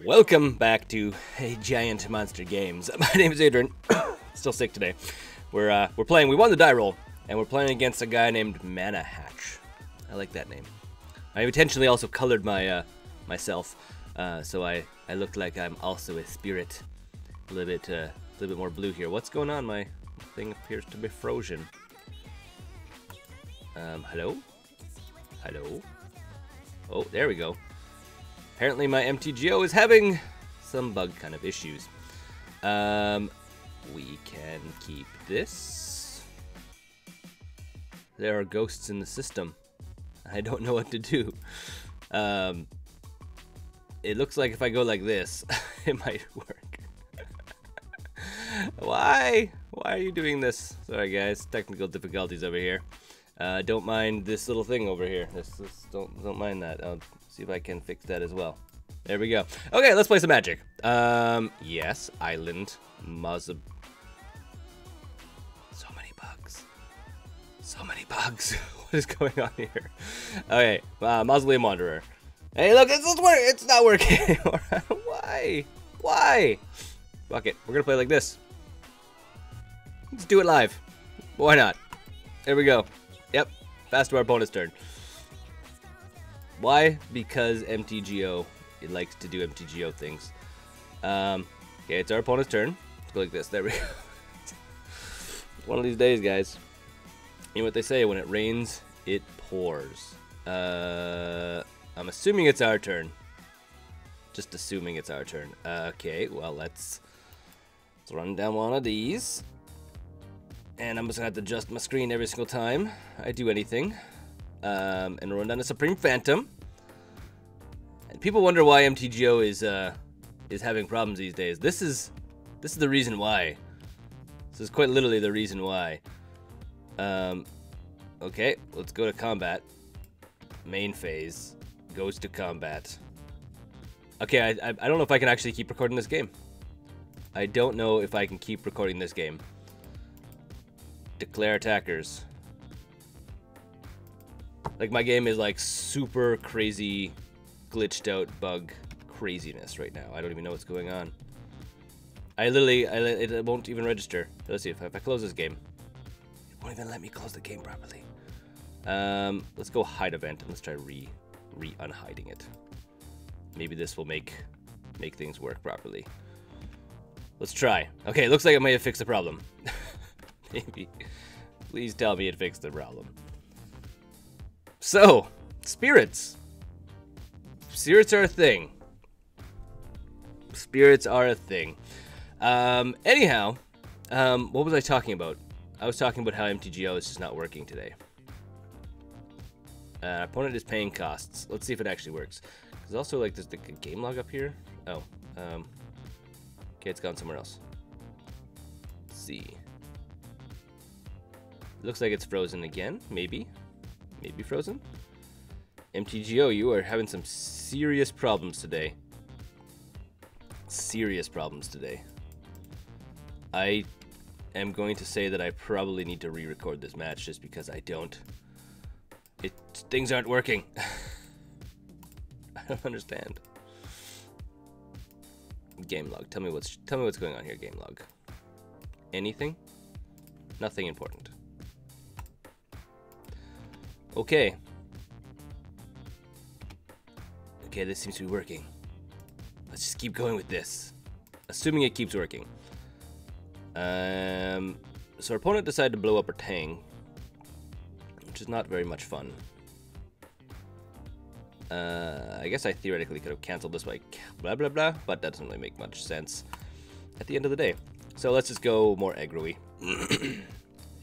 Welcome back to Giant Monster Games. My name is Adrian. Still sick today. We're playing. We won the die roll, and we're playing against a guy named Mana Hatch. I like that name. I intentionally also colored my myself, so I look like I'm also a spirit. A little bit more blue here. What's going on? My thing appears to be frozen. Hello? Hello? Oh, there we go. Apparently my MTGO is having some bug kind of issues. We can keep this. There are ghosts in the system. I don't know what to do. It looks like if I go like this, it might work. Why? Why are you doing this? Sorry guys, technical difficulties over here. Don't mind this little thing over here. Don't mind that. I'll see if I can fix that as well. There we go. Okay, let's play some Magic. Yes, Island, So many bugs. So many bugs. What is going on here? Okay, Mausoleum Wanderer. Hey, look, it's not working anymore. Why? Why? Fuck it. We're gonna play like this. Let's do it live. Why not? There we go. Yep, fast to our opponent's turn. Why? Because MTGO, it likes to do MTGO things. Okay, it's our opponent's turn. Let's go like this. There we go. One of these days, guys. You know what they say, when it rains, it pours. I'm assuming it's our turn. Just assuming it's our turn. Okay, well, let's run down one of these. And I'm just gonna have to adjust my screen every single time I do anything. And run down a Supreme Phantom. And people wonder why MTGO is having problems these days. This is the reason why. This is quite literally the reason why. Okay, let's go to combat. Main phase goes to combat. Okay, I don't know if I can actually keep recording this game. I don't know if I can keep recording this game. Declare attackers. Like, my game is like super crazy glitched out bug craziness right now. I don't even know what's going on. It won't even register. Let's see if I close this game. It won't even let me close the game properly. Let's go hide event and let's try unhiding it. Maybe this will make things work properly. Let's try. Okay, it looks like I may have fixed the problem. Maybe. Please tell me it fixed the problem. So, spirits. Spirits are a thing. Spirits are a thing. Anyhow, what was I talking about? I was talking about how MTGO is just not working today. Opponent is paying costs. Let's see if it actually works. There's also like there's the game log up here. Oh, okay, it's gone somewhere else. Let's see. Looks like it's frozen again. Maybe frozen. MTGO, you are having some serious problems today. Serious problems today. I am going to say that I probably need to re-record this match just because I don't. Things aren't working. I don't understand. Game log. Tell me what's going on here. Game log. Anything? Nothing important. Okay. Okay, this seems to be working. Let's just keep going with this. Assuming it keeps working. So our opponent decided to blow up our Tang, which is not very much fun. I guess I theoretically could have canceled this by blah blah blah, but that doesn't really make much sense at the end of the day. So let's just go more aggro-y.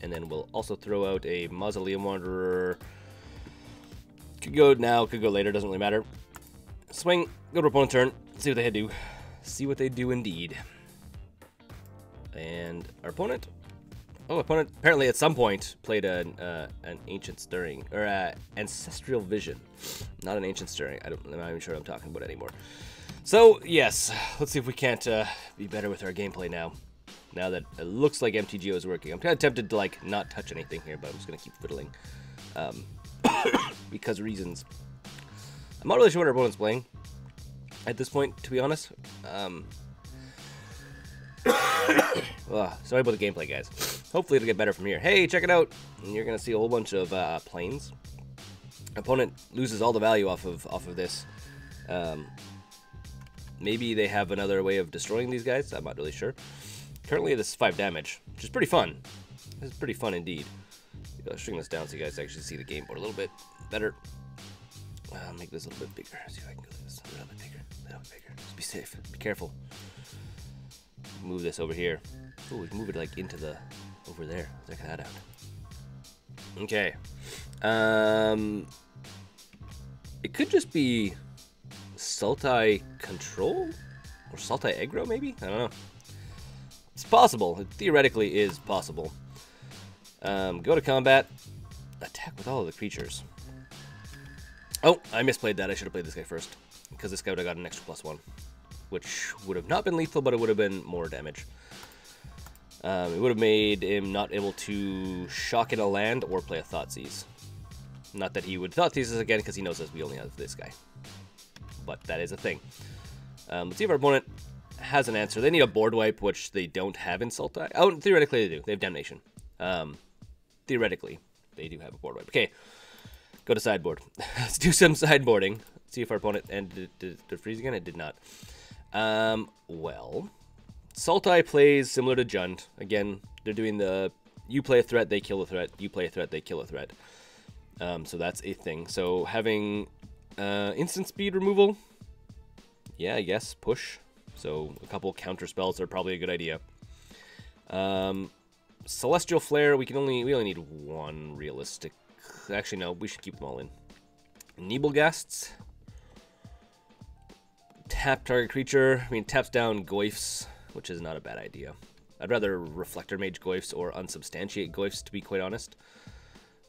And then we'll also throw out a Mausoleum Wanderer. Could go now, could go later, doesn't really matter. Swing, go to opponent's turn, see what they do. See what they do indeed. And our opponent. Oh, opponent apparently at some point played an Ancient Stirring, or Ancestral Vision. Not an Ancient Stirring. I'm not even sure what I'm talking about anymore. So, yes, let's see if we can't be better with our gameplay now. Now that it looks like MTGO is working. I'm kind of tempted to, like, not touch anything here, but I'm just going to keep fiddling. Because reasons. I'm not really sure what our opponent's playing. at this point, to be honest. Sorry about the gameplay, guys. Hopefully it'll get better from here. Hey, check it out! You're gonna see a whole bunch of planes. Opponent loses all the value off of this. Maybe they have another way of destroying these guys. I'm not really sure. Currently, this is 5 damage, which is pretty fun. This is pretty fun indeed. I'll string this down so you guys actually see the game board a little bit better. I'll make this a little bit bigger. See if I can do this a little bit bigger. A little bit bigger. Just be safe. Be careful. Move this over here. Oh, we can move it like into the over there. Check that out. Okay. It could just be Sultai control or Sultai aggro, maybe. I don't know. It's possible. It theoretically is possible. Go to combat. Attack with all of the creatures. Oh, I misplayed that. I should have played this guy first because this guy would have got an extra +1. Which would have not been lethal, but it would have been more damage. It would have made him not able to shock in a land or play a Thoughtseize. Not that he would Thoughtseize us again, because he knows us we only have this guy. But that is a thing. Let's see if our opponent has an answer. They need a board wipe, which they don't have in Sultai. Oh, theoretically they do. They have Damnation. Theoretically, they do have a board wipe. Okay, go to sideboard. Let's do some sideboarding. See if our opponent... And did it freeze again? It did not. Well, Sultai plays similar to Jund. Again, they're doing the you play a threat, they kill a threat, you play a threat, they kill a threat. So that's a thing. So having instant speed removal, yeah, I guess, push. So a couple counter spells are probably a good idea. Celestial Flare, we only need one realistic. Actually, no, we should keep them all in. Nebelgasts. Tap target creature. I mean, taps down Goyfs, which is not a bad idea. I'd rather Reflector Mage Goyfs or Unsubstantiate Goyfs, to be quite honest.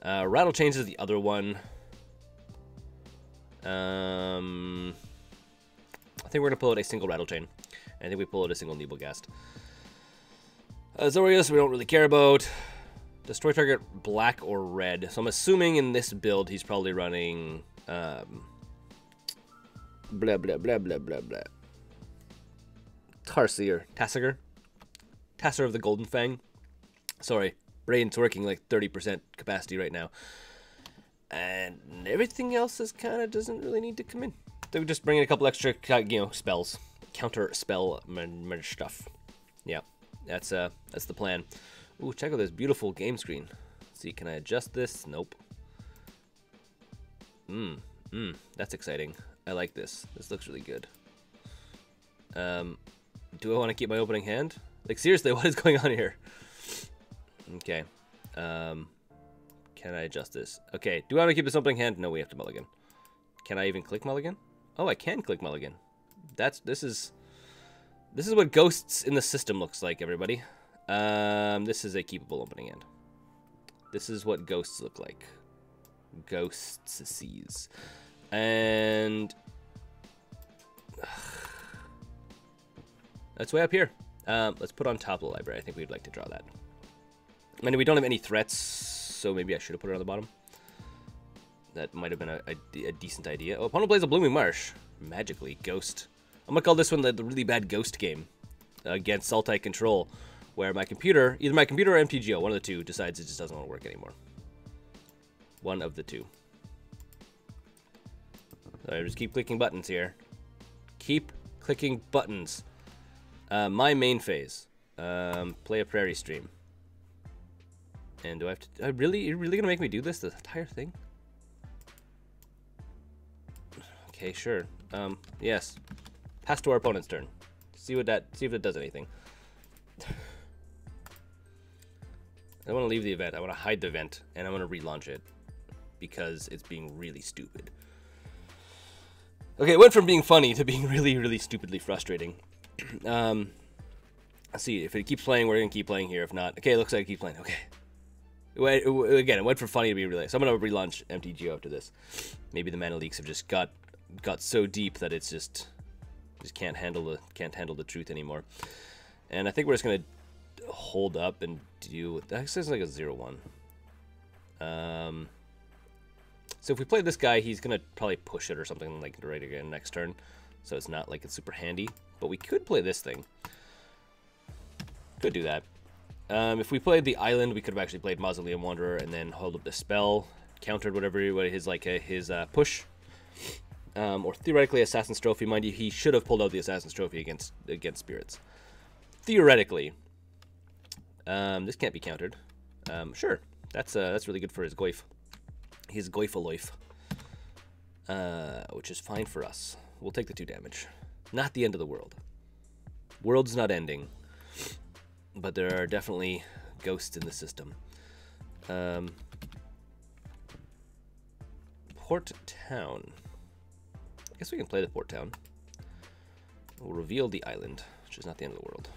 Rattlechains is the other one. I think we're going to pull out a single Rattlechain. I think we pull out a single Nebelgast. Zorius, we don't really care about. Destroy target black or red. So I'm assuming in this build he's probably running... blah, blah, blah, blah, blah, blah. Tarsier. Tassiger? Tasser of the Golden Fang. Sorry. Brain's working like 30% capacity right now. And everything else is kind of doesn't really need to come in. So we just bring in a couple extra, spells. Counter spell stuff. Yeah. That's the plan. Ooh, check out this beautiful game screen. Let's see, can I adjust this? Nope. That's exciting. I like this. This looks really good. Do I want to keep my opening hand? Like, seriously, what is going on here? Okay. Can I adjust this? Okay, do I want to keep this opening hand? No, we have to mulligan. Can I even click mulligan? Oh, I can click mulligan. This is what Ghosts in the System looks like, everybody. This is a keepable opening hand. This is what Ghosts look like. Ghosts sees. And that's way up here. Let's put on top of the library. I think we'd like to draw that. I mean, we don't have any threats, so maybe I should have put it on the bottom. That might have been a decent idea. Oh, opponent plays a Blooming Marsh. Magically, Ghost. I'm gonna call this one the really bad Ghost game against Sultai Control, where my computer, either my computer or MTGO, one of the two, decides it just doesn't want to work anymore. One of the two. So I just keep clicking buttons here. Keep clicking buttons. My main phase. Play a Prairie stream. And do I have to... You're really gonna make me do this, the entire thing? Okay, sure. Yes. Pass to our opponent's turn. See if it does anything. I want to leave the event. I want to hide the event, and I want to relaunch it because it's being really stupid. Okay, it went from being funny to being really, really stupidly frustrating. Let's see. If it keeps playing, we're gonna keep playing here. If not, okay, it looks like it keeps playing. Okay. Again, it went from funny to be really. So I'm gonna relaunch MTGO after this. Maybe the mana leaks have just got so deep that it's just can't handle the truth anymore. And I think we're just gonna hold up and deal with that. Says like a 0/1. So if we play this guy, he's gonna probably push it or something like right again next turn. so it's not like it's super handy. But we could play this thing. Could do that. If we played the island, we could have actually played Mausoleum Wanderer and then hold up the spell, countered whatever his push. Or theoretically Assassin's Trophy. Mind you, he should have pulled out the Assassin's Trophy against Spirits. Theoretically. This can't be countered. Sure. That's really good for his goif. His goifaloif. Which is fine for us. We'll take the 2 damage. Not the end of the world. World's not ending. But there are definitely ghosts in the system. Port Town. I guess we can play the Port Town. We'll reveal the island, which is not the end of the world.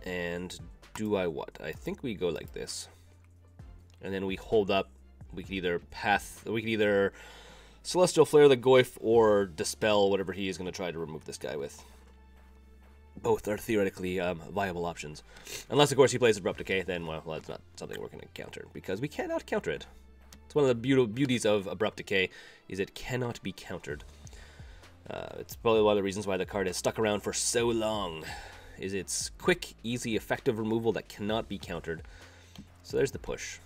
And do I what? I think we go like this. And then we hold up. We could either Celestial Flare the Goif or Dispel whatever he is going to try to remove this guy with. Both are theoretically viable options. Unless, of course, he plays Abrupt Decay, then, well, that's not something we're going to counter, because we cannot counter it. It's one of the beauties of Abrupt Decay, is it cannot be countered. It's probably one of the reasons why the card has stuck around for so long, is its quick, easy, effective removal that cannot be countered. So there's the push,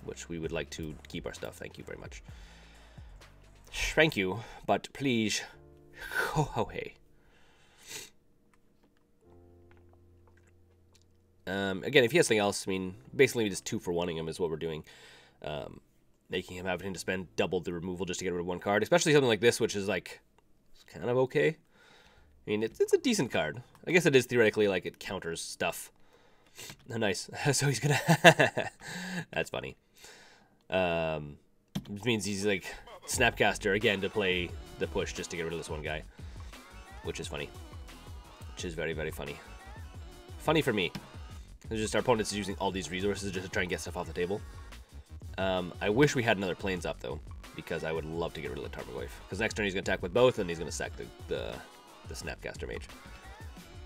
which we would like to keep our stuff. Thank you very much. Thank you, but please, ho-ho-hey. Again, if he has something else, I mean, basically just 2 for 1ing him is what we're doing. Making him having to spend double the removal just to get rid of 1 card, especially something like this, which is like, kind of okay. I mean, it's a decent card. I guess it is theoretically like it counters stuff. Oh, nice. So he's gonna... That's funny. Which means he's like Snapcaster again to play the push just to get rid of this 1 guy. Which is funny. Which is very, very funny. Funny for me. It's just our opponent's using all these resources just to try and get stuff off the table. I wish we had another Plains up, though, because I would love to get rid of the Tarmogoyf. Because next turn he's going to attack with both, and he's going to sack the Snapcaster Mage.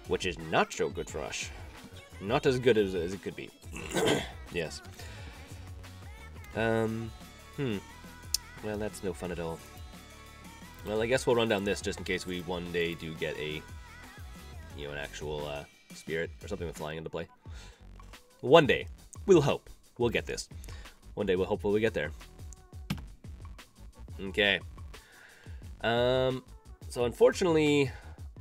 Which is not so good for us. Not as good as it could be. Yes. Well, that's no fun at all. Well, I guess we'll run down this just in case we one day do get a, an actual spirit or something with flying into play. One day. We'll hope. We'll get this. One day we'll hopefully get there. Okay. So unfortunately,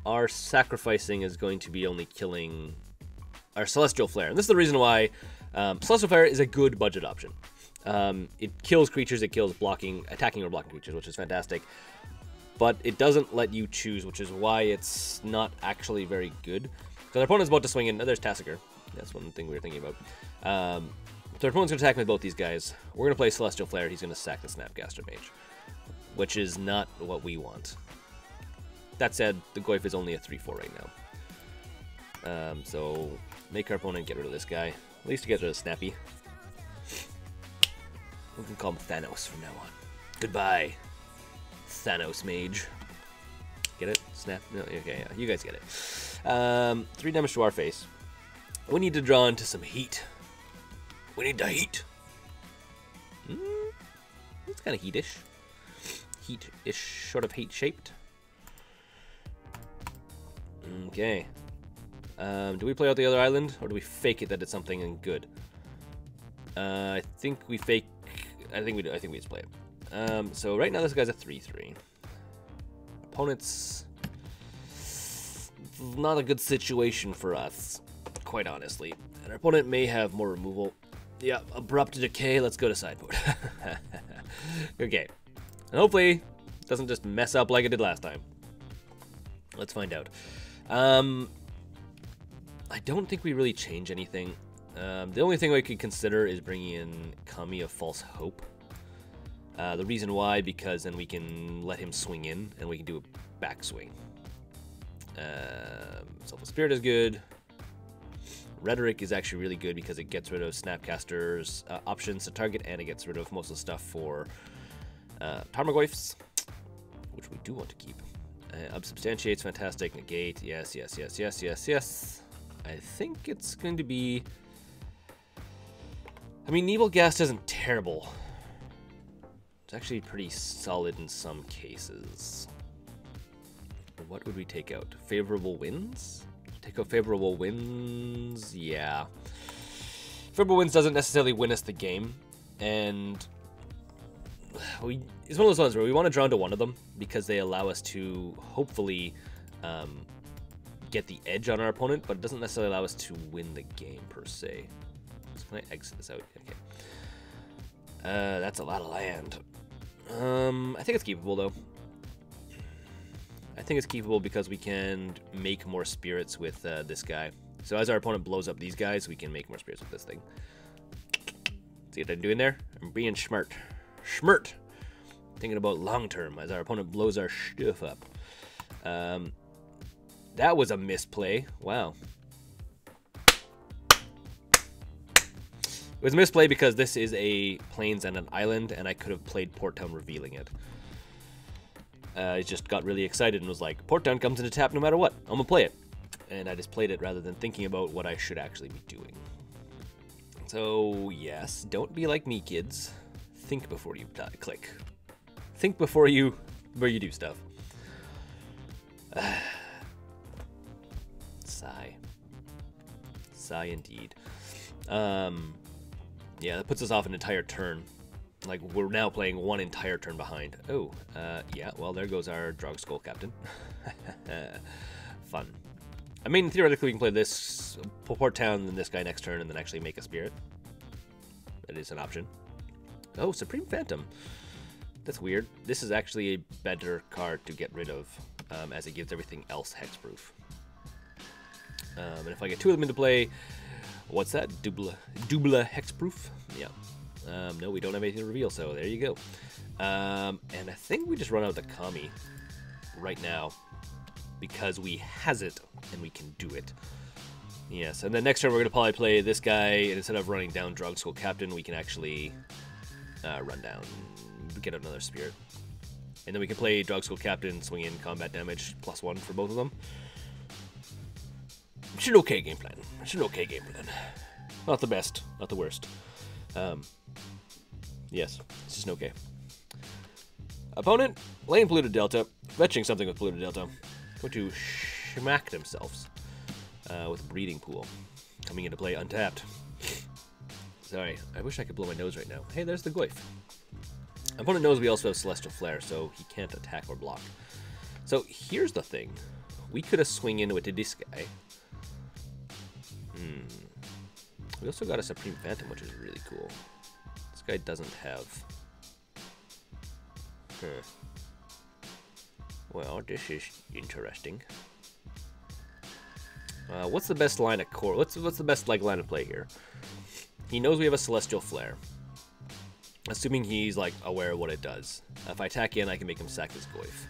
our sacrificing is going to be only killing our Celestial Flare. And this is the reason why Celestial Flare is a good budget option. It kills creatures, it kills attacking or blocking creatures, which is fantastic. But it doesn't let you choose, which is why it's not actually very good. Because our opponent's about to swing in. Oh, there's Tassiger. That's one thing we were thinking about. So our opponent's going to attack with both these guys. We're going to play Celestial Flare. He's going to sack the Snapcaster Mage, which is not what we want. That said, the Goif is only a 3-4 right now. So make our opponent get rid of this guy. At least to get rid of Snappy. We can call him Thanos from now on. Goodbye, Thanos Mage. Get it? Snap? No, okay, yeah, you guys get it. 3 damage to our face. We need to draw into some heat. We need the heat. It's kind of heatish. Heat-ish, sort of heat-shaped. Okay. Do we play out the other island, or do we fake it that it's something good? I think we fake. I think we do. I think we just play it. So right now this guy's a 3/3. Opponent's not a good situation for us, quite honestly. And our opponent may have more removal. Yeah, Abrupt Decay. Let's go to Sideboard. Okay. And hopefully it doesn't just mess up like it did last time. Let's find out. I don't think we really change anything. The only thing we could consider is bringing in Kami of False Hope. The reason why, because then we can let him swing in, and we can do a backswing. Selfless Spirit is good. Rhetoric is actually really good because it gets rid of Snapcaster's options to target, and it gets rid of most of the stuff for Tarmogoyfs, which we do want to keep. Unsubstantiate's fantastic. Negate, yes, yes, yes, yes, yes, yes. I think it's going to be... I mean, Nebelgast isn't terrible. It's actually pretty solid in some cases. What would we take out? Favorable wins? Take out favorable wins? Yeah. Favorable wins doesn't necessarily win us the game, and it's one of those ones where we want to draw into one of them because they allow us to hopefully get the edge on our opponent, but it doesn't necessarily allow us to win the game per se. So can I exit this out? Okay. That's a lot of land. I think it's keepable though. I think it's keepable because we can make more spirits with this guy. So as our opponent blows up these guys, we can make more spirits with this thing. See what I'm doing there? I'm being smart. Schmert! Thinking about long term as our opponent blows our stuff up. That was a misplay. Wow. It was a misplay because this is a plains and an island, and I could have played Port Town revealing it. I just got really excited and was like, Port Town comes into tap no matter what. I'm gonna play it. And I just played it rather than thinking about what I should actually be doing. So, yes, don't be like me, kids. Think before you click. Think before you do stuff. Sigh. Sigh indeed. Yeah, that puts us off an entire turn. Like, we're now playing one entire turn behind. Oh, yeah, well, there goes our Drogskol Captain. Fun. I mean, theoretically, we can play this Port Town and this guy next turn and then actually make a spirit. That is an option. Oh, Supreme Phantom. That's weird. This is actually a better card to get rid of, as it gives everything else hexproof. And if I get two of them into play, what's that? Double hexproof? Yeah. No, we don't have anything to reveal, so there you go. And I think we just run out the Kami right now because we has it and we can do it. Yes, and then next turn we're going to probably play this guy, and instead of running down Drogskol Captain, we can actually run down, get another spirit. And then we can play Drogskol Captain, swing in combat damage, +1 for both of them. It's an okay game plan. It's an okay game plan. Not the best, not the worst. Yes, it's just okay. Opponent, lane polluted delta, fetching something with polluted delta. Going to smack themselves with breeding pool. Coming into play untapped. Sorry, I wish I could blow my nose right now. Hey, there's the Goyf. Opponent knows we also have Celestial Flare, so he can't attack or block. So here's the thing. We could have swing in with this guy. We also got a Supreme Phantom, which is really cool. This guy doesn't have... Well, this is interesting. What's the best line of core? What's the best line of play here? He knows we have a Celestial Flare. Assuming he's like aware of what it does. If I attack in, I can make him sack his Goyf.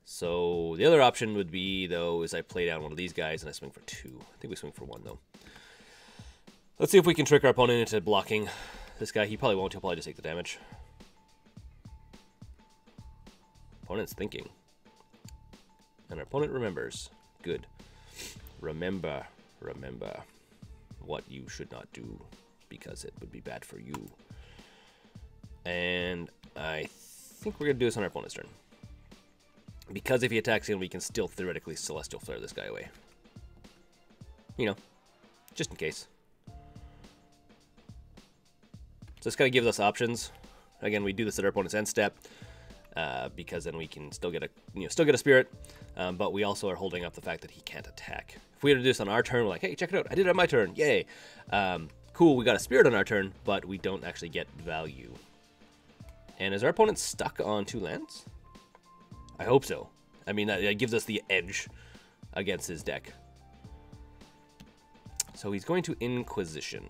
So the other option would be, though, is I play down one of these guys and I swing for 2. I think we swing for 1, though. Let's see if we can trick our opponent into blocking this guy. He probably won't. He'll probably just take the damage. Opponent's thinking. And our opponent remembers. Good. Remember what you should not do because it would be bad for you. And I think we're going to do this on our opponent's turn. Because if he attacks in, we can still theoretically Celestial Flare this guy away. You know, just in case. So this kind of gives us options. Again, we do this at our opponent's end step because then we can still get a spirit, but we also are holding up the fact that he can't attack. If we were to do this on our turn, we're like, hey, check it out, I did it on my turn, yay! Cool, we got a spirit on our turn, but we don't actually get value. And is our opponent stuck on 2 lands? I hope so. I mean, that gives us the edge against his deck. So he's going to Inquisition.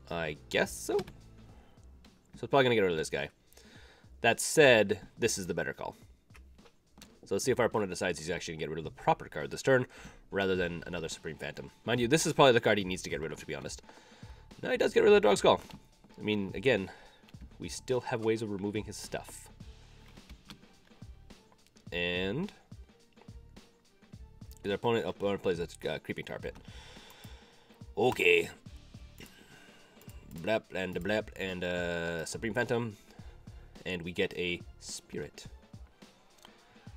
I guess so. So it's probably going to get rid of this guy. That said, this is the better call. So let's see if our opponent decides he's actually going to get rid of the proper card this turn, rather than another Supreme Phantom. Mind you, this is probably the card he needs to get rid of, to be honest. No, he does get rid of the Drogskol. I mean, again, we still have ways of removing his stuff. And our opponent plays a Creeping Tar Pit. Okay. blap, and a blap, and a Supreme Phantom. And we get a Spirit.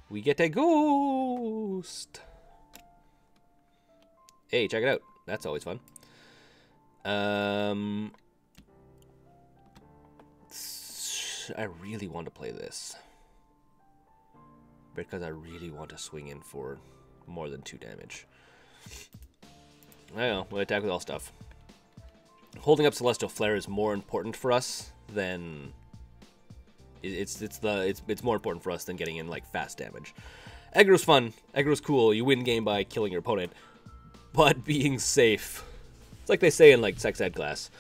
We get a Ghost! Hey, check it out. That's always fun. I really want to play this. Because I really want to swing in for more than 2 damage. I know, we'll attack with all stuff. Holding up Celestial Flare is more important for us than... It's more important for us than getting in, like, fast damage. Aggro's fun. Aggro's cool. You win game by killing your opponent. But being safe... It's like they say in, like, Sex Ed class.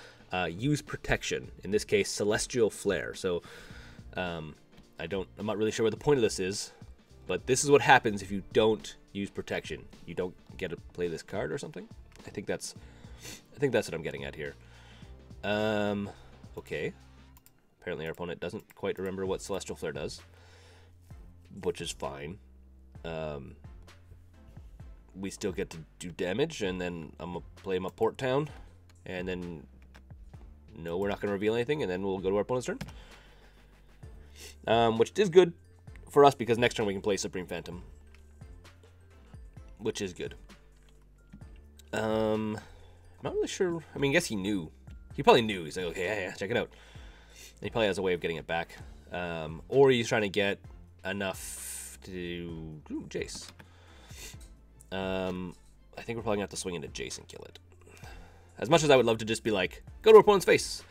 Use protection. In this case, Celestial Flare. So, I'm not really sure what the point of this is. But this is what happens if you don't use protection. You don't get to play this card or something? I think that's what I'm getting at here. Okay. Apparently our opponent doesn't quite remember what Celestial Flare does, which is fine. We still get to do damage, and then I'm gonna play him up Port Town, and then no, we're not gonna reveal anything, and then we'll go to our opponent's turn. Which is good for us because next turn we can play Supreme Phantom, which is good. I'm not really sure. I mean, I guess he knew. He probably knew. He's like, okay, yeah, check it out. And he probably has a way of getting it back. Or he's trying to get enough to do Jace. I think we're probably going to have to swing into Jace and kill it. As much as I would love to just be like, go to opponent's face.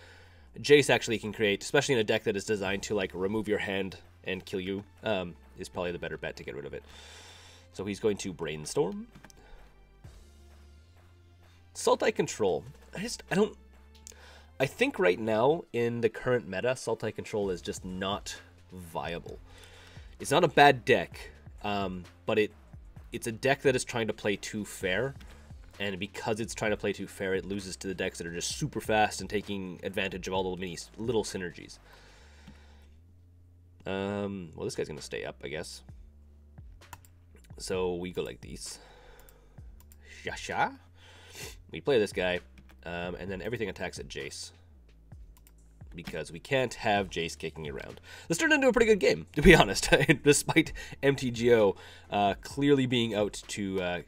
Jace actually can create, especially in a deck that is designed to like remove your hand and kill you, is probably the better bet to get rid of it. So he's going to Brainstorm. Sultai Control. I think right now, in the current meta, Sultai Control is just not viable. It's not a bad deck, but it's a deck that is trying to play too fair, and because it's trying to play too fair, it loses to the decks that are just super fast and taking advantage of all the little synergies. Well, this guy's going to stay up, I guess. So we go like these. Shasha. We play this guy, and then everything attacks at Jace. Because we can't have Jace kicking around. This turned into a pretty good game, to be honest. Despite MTGO clearly being out to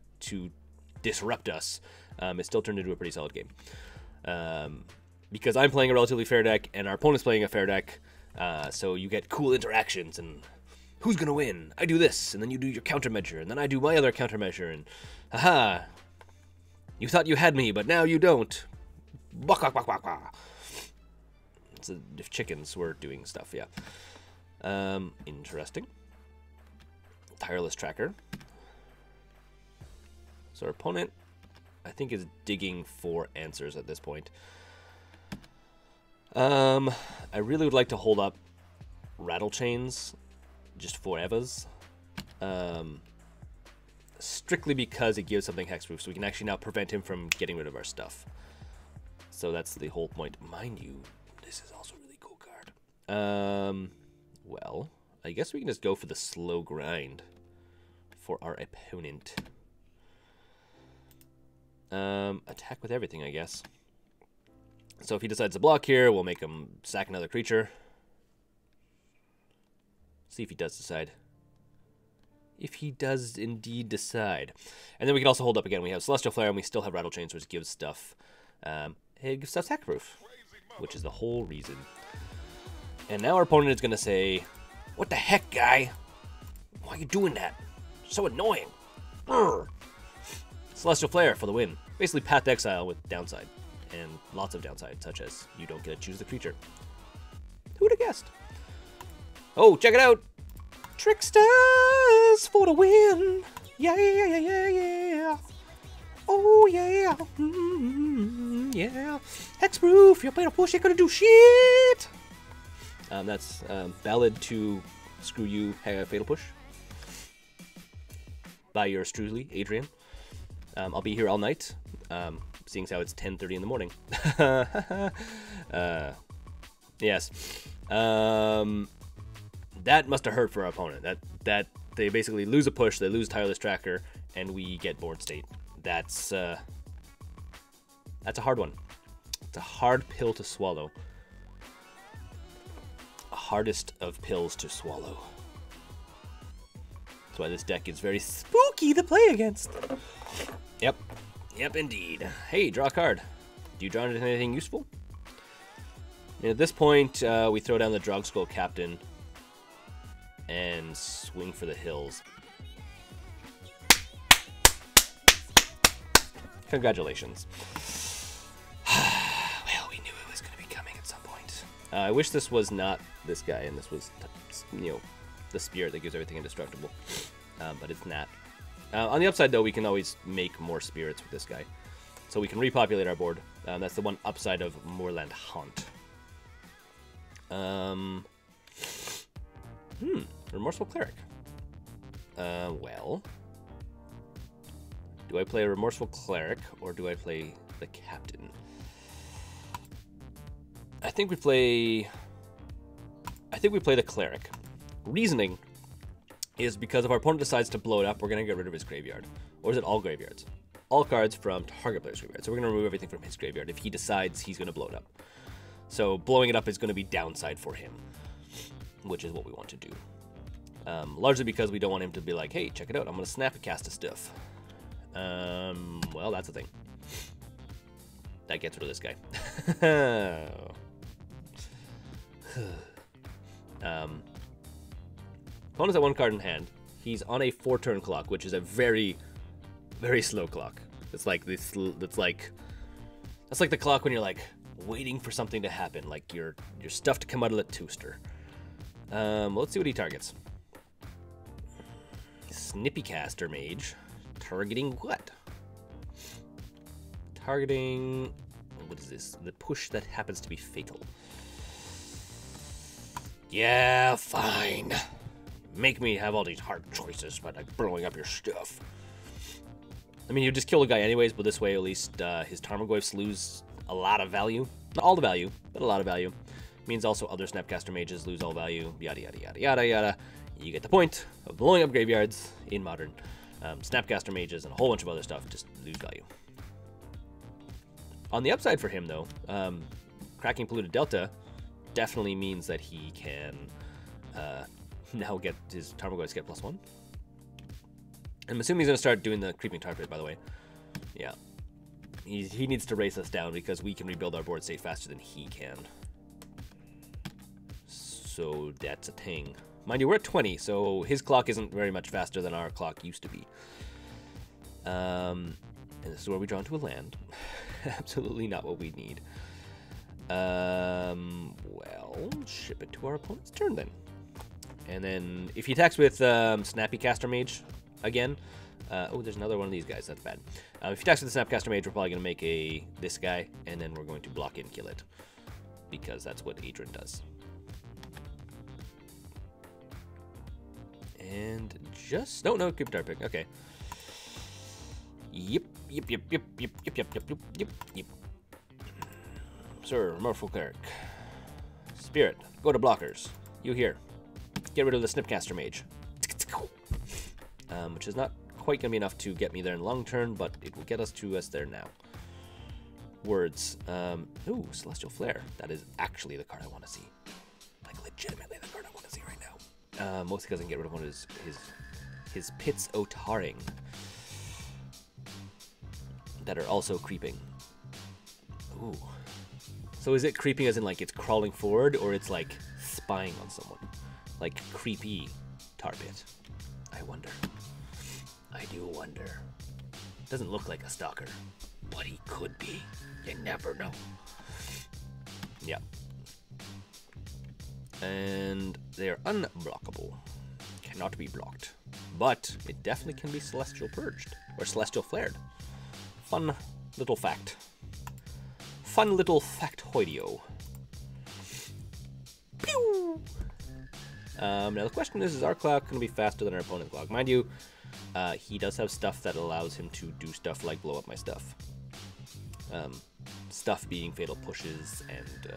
disrupt us, it still turned into a pretty solid game. Because I'm playing a relatively fair deck, and our opponent's playing a fair deck, so you get cool interactions, and who's going to win? I do this, and then you do your countermeasure, and then I do my other countermeasure, and haha, you thought you had me, but now you don't. It's if chickens were doing stuff, yeah. Interesting. Tireless Tracker. So our opponent, I think, is digging for answers at this point. I really would like to hold up Rattlechains just for Evas. Strictly because it gives something hexproof, so we can actually now prevent him from getting rid of our stuff. So that's the whole point. Mind you, this is also a really cool card. Well, I guess we can just go for the slow grind for our opponent. Attack with everything, I guess. So if he decides to block here, we'll make him sack another creature. See if he does decide. If he does indeed decide. And then we can also hold up again. We have Celestial Flare, and we still have Rattlechains, which gives stuff. It gives stuff sackproof, which is the whole reason. And now our opponent is going to say, what the heck, guy? Why are you doing that? So annoying. Urgh. Celestial Flare for the win. Basically Path to Exile with downside. And lots of downside, such as you don't get to choose the creature. Who would have guessed? Oh, check it out! Tricksters for the win! Yeah, yeah, yeah, yeah, yeah! Oh, yeah! Yeah! Hexproof! You're playing a push, you're gonna do shit! That's Ballad to Screw You, Fatal Push. By yours truly, Adrian. I'll be here all night, seeing as how it's 10:30 in the morning. Yes. That must have hurt for our opponent. That they basically lose a push, they lose Tireless Tracker, and we get board state. That's a hard one. It's a hard pill to swallow. Hardest of pills to swallow. That's why this deck is very spooky to play against. Yep. Yep, indeed. Hey, draw a card. Do you draw into anything useful? And at this point, we throw down the Drogskol Captain and swing for the hills. Congratulations. Well, we knew it was going to be coming at some point. I wish this was not this guy, and this was, you know, the spirit that gives everything indestructible. But it's not. On the upside, though, we can always make more spirits with this guy. So we can repopulate our board. That's the one upside of Moorland Haunt. Remorseful Cleric. Well... Do I play a Remorseful Cleric, or do I play the Captain? I think we play the Cleric. Reasoning is because if our opponent decides to blow it up, we're going to get rid of his graveyard. Or is it all graveyards? All cards from target player's graveyard. So we're going to remove everything from his graveyard if he decides he's going to blow it up. So blowing it up is going to be downside for him, which is what we want to do. Largely because we don't want him to be like, hey, check it out, I'm going to snap a cast of stuff. Well, that's the thing. That gets rid of this guy. Opponent's at 1 card in hand. He's on a 4-turn clock, which is a very, very slow clock. It's like this. That's like the clock when you're like waiting for something to happen, like your stuff to come out of the toaster. Let's see what he targets. Snifficaster Mage. Targeting what? Targeting... What is this? The push that happens to be fatal. Yeah, fine. Make me have all these hard choices by like blowing up your stuff. I mean, you just kill the guy anyways, but this way at least his Tarmogoyfs lose a lot of value. Not all the value, but a lot of value. Means also other Snapcaster Mages lose all value. Yada, yada, yada, yada, yada. You get the point of blowing up graveyards in Modern. Snapcaster Mages and a whole bunch of other stuff just lose value. On the upside for him, though, cracking Polluted Delta definitely means that he can now get his Tarmogoyfs get +1. I'm assuming he's going to start doing the Creeping Tar Pit, by the way. Yeah. He needs to race us down because we can rebuild our board state faster than he can. So that's a thing. Mind you, we're at 20, so his clock isn't very much faster than our clock used to be. And this is where we draw into a land. Absolutely not what we need. Well, ship it to our opponent's turn then. And then if he attacks with Snapcaster Mage again, oh, there's another one of these guys. That's bad. If he attacks with the Snapcaster Mage, we're probably going to make this guy, and then we're going to block and kill it. Because that's what Adrian does. And just... No, Creeping Tar Pit. Okay. Yep. Sir, Remorseful Cleric. Spirit, go to blockers. You here. Get rid of the Snapcaster Mage. Which is not quite going to be enough to get me there in long turn, but it will get us there now. Words. Ooh, Celestial Flare. That is actually the card I want to see. Like, legitimately the card I want to see right now. Mostly because I can get rid of one of his Pits Otaring that are also creeping. Ooh. So is it creeping as in like it's crawling forward, or it's like spying on someone? Like creepy Tar Pit. I wonder. I do wonder. Doesn't look like a stalker, but he could be. You never know. Yeah. And they are unblockable. Cannot be blocked. But it definitely can be Celestial Purged. Or Celestial Flared. Fun little fact. Fun little factoidio. Pew! Now the question is our clock going to be faster than our opponent's clock? Mind you, he does have stuff that allows him to do stuff like blow up my stuff. Stuff being Fatal Pushes and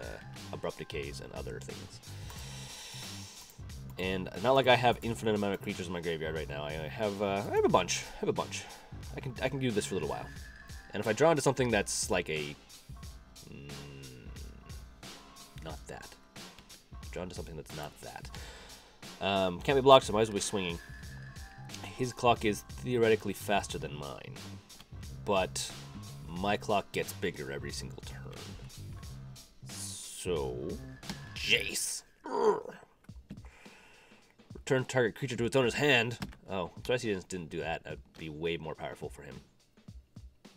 Abrupt Decays and other things. And not like I have infinite amount of creatures in my graveyard right now. I have a bunch. I can do this for a little while. And if I draw into something that's like a not that. Drawn to something that's not that. Can't be blocked, so might as well be swinging. His clock is theoretically faster than mine, but my clock gets bigger every single turn. So, Jace. Return target creature to its owner's hand. Oh, I'm surprised he didn't do that. That'd be way more powerful for him.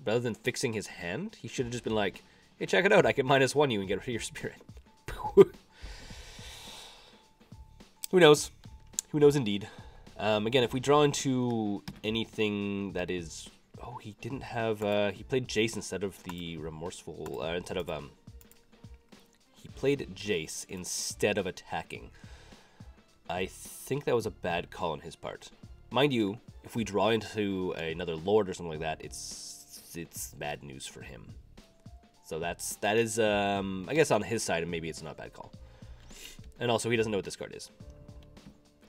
Rather than fixing his hand, he should have just been like, hey, check it out, I can -1 you and get rid of your spirit. Who knows? Who knows indeed. Again, if we draw into anything that is... Oh, he didn't have... he played Jace instead of the Remorseful... He played Jace instead of attacking. I think that was a bad call on his part. Mind you, if we draw into another Lord or something like that, it's bad news for him. So that is I guess on his side, maybe it's not a bad call. And also, he doesn't know what this card is.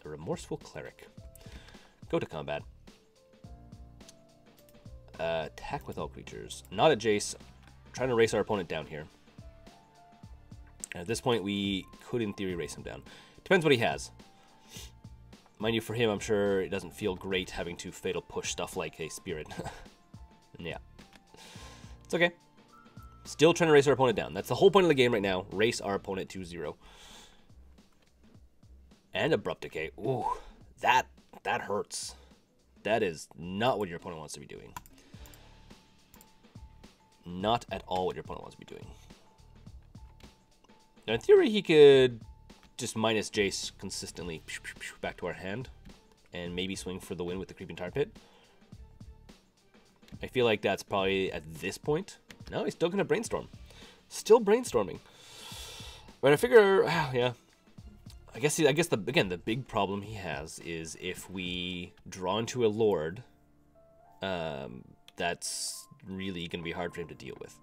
A Remorseful Cleric. Go to combat. Attack with all creatures. Not a Jace. Trying to race our opponent down here. And at this point, we could, in theory, race him down. Depends what he has. Mind you, for him, I'm sure it doesn't feel great having to fatal push stuff like a spirit. Yeah. It's okay. Still trying to race our opponent down. That's the whole point of the game right now. Race our opponent to 0. And Abrupt Decay. Ooh, that hurts. That is not what your opponent wants to be doing. Not at all what your opponent wants to be doing. Now, in theory, he could just minus Jace consistently back to our hand and maybe swing for the win with the Creeping Tar Pit. I feel like that's probably at this point. No, he's still going to brainstorm. Still brainstorming. But I figure, yeah. I guess again, the big problem he has is if we draw into a Lord, that's really going to be hard for him to deal with.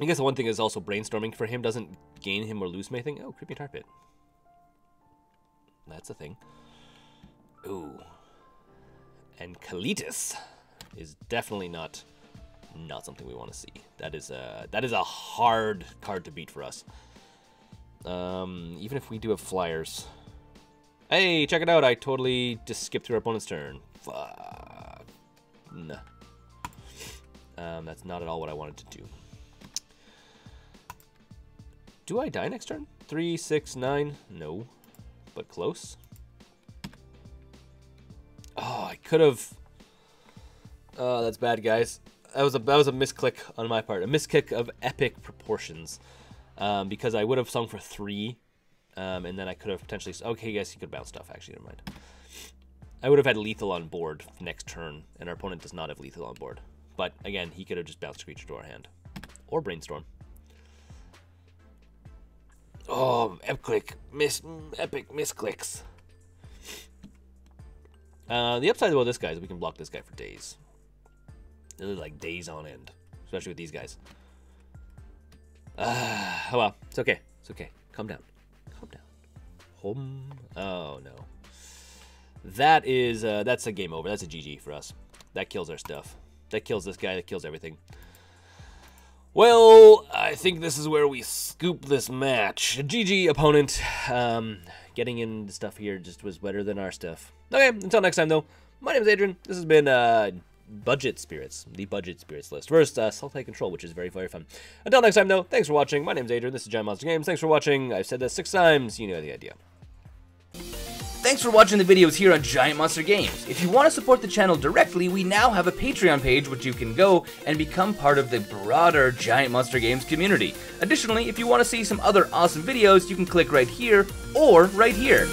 I guess the one thing is also brainstorming for him doesn't gain him or lose him anything. Oh, Creeping Tar Pit. That's a thing. Ooh. And Kalitas is definitely not something we want to see. That is a hard card to beat for us. Even if we do have flyers. Hey, check it out! I totally just skipped through our opponent's turn. Fuck. Nah. That's not at all what I wanted to do. Do I die next turn? 3, 6, 9? No, but close. Oh, I could have. Oh, that's bad, guys. That was a misclick on my part. A miskick of epic proportions. Because I would have sung for 3, and then I could have potentially... Okay, yes, you could bounce stuff, actually, never mind. I would have had lethal on board next turn, and our opponent does not have lethal on board. But, again, he could have just bounced a creature to our hand. Or brainstorm. Oh, epic misclicks. The upside about this guy is we can block this guy for days. Literally like days on end. Especially with these guys. Oh well, it's okay. It's okay. Calm down. Calm down. Oh no. That is that's a game over. That's a GG for us. That kills our stuff. That kills this guy. That kills everything. Well, I think this is where we scoop this match. GG, opponent. Getting into stuff here just was better than our stuff. Okay, until next time, though, my name is Adrian. This has been Budget Spirits, the Budget Spirits list. First, Sultai Control, which is very, very fun. Until next time, though, thanks for watching. My name is Adrian. This is Giant Monster Games. Thanks for watching. I've said that 6 times. You know the idea. Thanks for watching the videos here on Giant Monster Games. If you want to support the channel directly, we now have a Patreon page which you can go and become part of the broader Giant Monster Games community. Additionally, if you want to see some other awesome videos, you can click right here or right here.